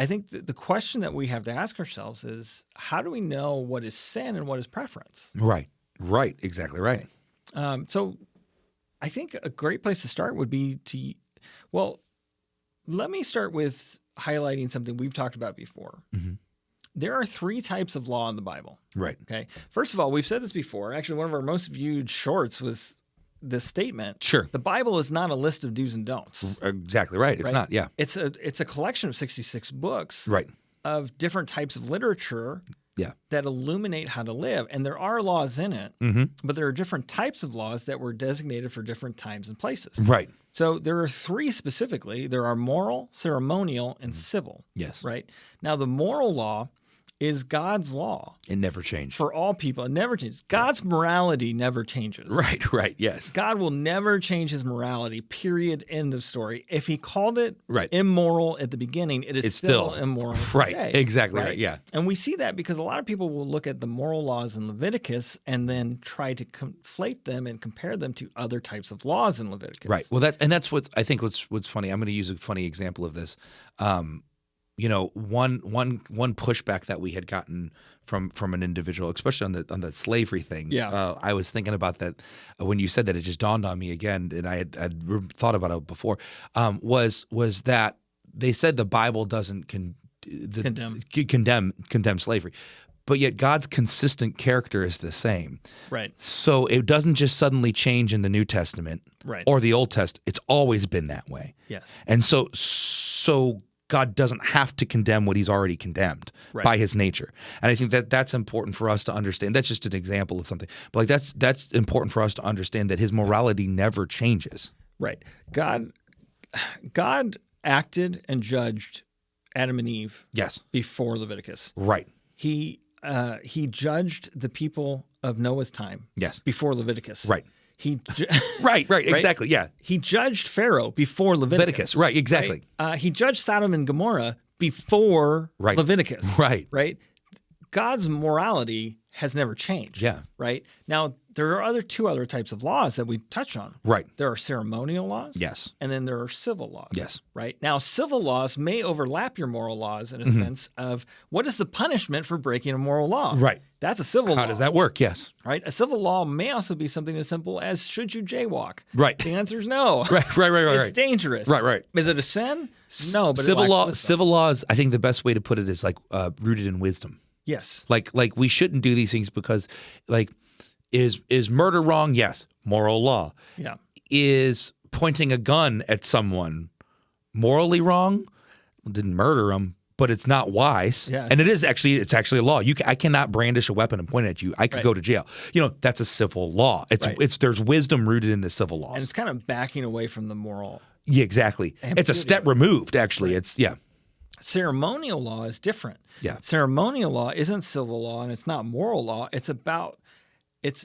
I think the question that we have to ask ourselves is, how do we know what is sin and what is preference? Right. Right. Exactly right. So I think a great place to start would be let me start with highlighting something we've talked about before. Mm-hmm. There are 3 types of law in the Bible. Right. Okay. First of all, we've said this before. Actually, one of our most viewed shorts was this statement. Sure. The Bible is not a list of do's and don'ts. Exactly right. It's not. Yeah. It's a collection of 66 books Right. of different types of literature Yeah. that illuminate how to live. And there are laws in it, Mm-hmm. but there are different types of laws that were designated for different times and places. Right. So there are 3 specifically. There are moral, ceremonial, and civil. Yes. Right? Now, the moral law is God's law It never changed. for all people. It never changes. God's morality never changes. Right. Right. Yes. God will never change his morality, period, end of story. If he called it Right. immoral at the beginning, it is It's still still- immoral Right. today, Exactly right. Yeah. And we see that because a lot of people will look at the moral laws in Leviticus and then try to conflate them and compare them to other types of laws in Leviticus. Right. Well, that's what's I think what's funny. I'm going to use a funny example of this. One pushback that we had gotten from an individual, especially on the slavery thing. Yeah. I was thinking about that when you said that. It just dawned on me again, and I'd thought about it before. Was that they said the Bible doesn't condemn slavery, but yet God's consistent character is the same. Right. So it doesn't just suddenly change in the New Testament Right. or the Old Testament. It's always been that way. Yes. And so God doesn't have to condemn what he's already condemned Right. by his nature. And I think that that's important for us to understand. That's just an example of something. But like that's important for us to understand that his morality never changes. Right. God acted and judged Adam and Eve Yes. before Leviticus. Right. He judged the people of Noah's time Yes. before Leviticus. Right. He Right. Exactly. Yeah. he judged Pharaoh before Leviticus. Right. Exactly. Right? He judged Sodom and Gomorrah before Right. Leviticus. Right. Right. God's morality has never changed. Yeah. Right. Now there are two other types of laws that we touched on. Right. There are ceremonial laws. Yes. And then there are civil laws. Yes. Right. Now, civil laws may overlap your moral laws in a sense of what is the punishment for breaking a moral law? Right. That's a civil law. How does that work? Yes. Right. A civil law may also be something as simple as should you jaywalk? Right. The answer is no. Right. It's dangerous. Right. Is it a sin? No, but Civil laws. I think the best way to put it is like rooted in wisdom. Yes. Like we shouldn't do these things because like is murder wrong? Yes. Moral law. Yeah. Is pointing a gun at someone morally wrong? Well, didn't murder them, but it's not wise. Yeah. And it's actually a law. I cannot brandish a weapon and point it at you. I could Right. go to jail. That's a civil law. Right. There's wisdom rooted in the civil laws. And it's kind of backing away from the moral. Yeah, exactly. It's a step removed, actually. It's Ceremonial law is different. Yeah. Ceremonial law isn't civil law and it's not moral law.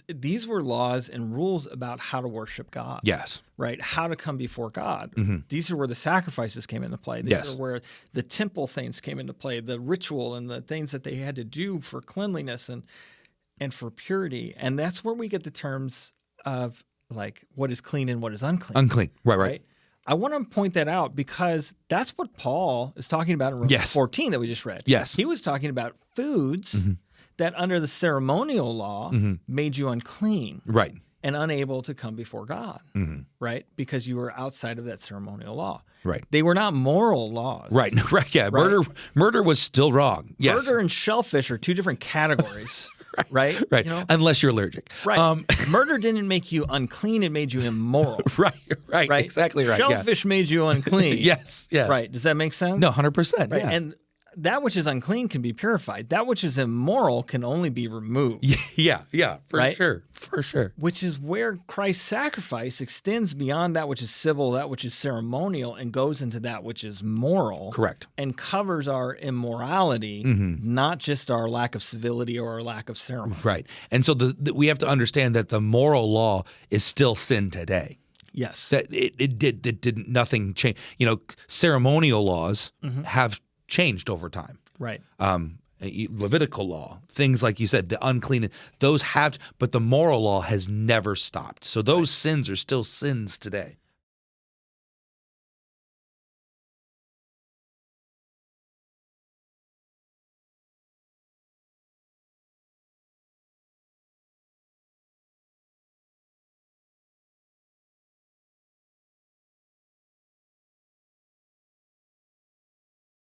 These were laws and rules about how to worship God. Yes. Right? How to come before God. Mm-hmm. These are where the sacrifices came into play. These Yes. are where the temple things came into play, the ritual and the things that they had to do for cleanliness and for purity. And that's where we get the terms of like what is clean and what is unclean. Unclean. Right. I want to point that out because that's what Paul is talking about in Romans Yes. 14 that we just read. Yes. He was talking about foods that under the ceremonial law made you unclean Right. and unable to come before God, right? Because you were outside of that ceremonial law. Right. They were not moral laws. Right. Right. Yeah. Murder was still wrong. Yes. Murder and shellfish are two different categories, right? Right. You know? Unless you're allergic. Right. Murder didn't make you unclean, it made you immoral. Right. Right? Exactly right. Shellfish made you unclean. Yes. Yeah. Right. Does that make sense? No, 100%. Right. Yeah. And that which is unclean can be purified. That which is immoral can only be removed. Yeah. For Right? sure. For sure. Which is where Christ's sacrifice extends beyond that which is civil, that which is ceremonial, and goes into that which is moral. Correct. And covers our immorality, not just our lack of civility or our lack of ceremony. Right. And so we have to understand that the moral law is still sin today. Yes. That it did nothing change. Ceremonial laws have changed over time. Right. Levitical law, things like you said, the unclean, those have, but the moral law has never stopped. So those sins are still sins today.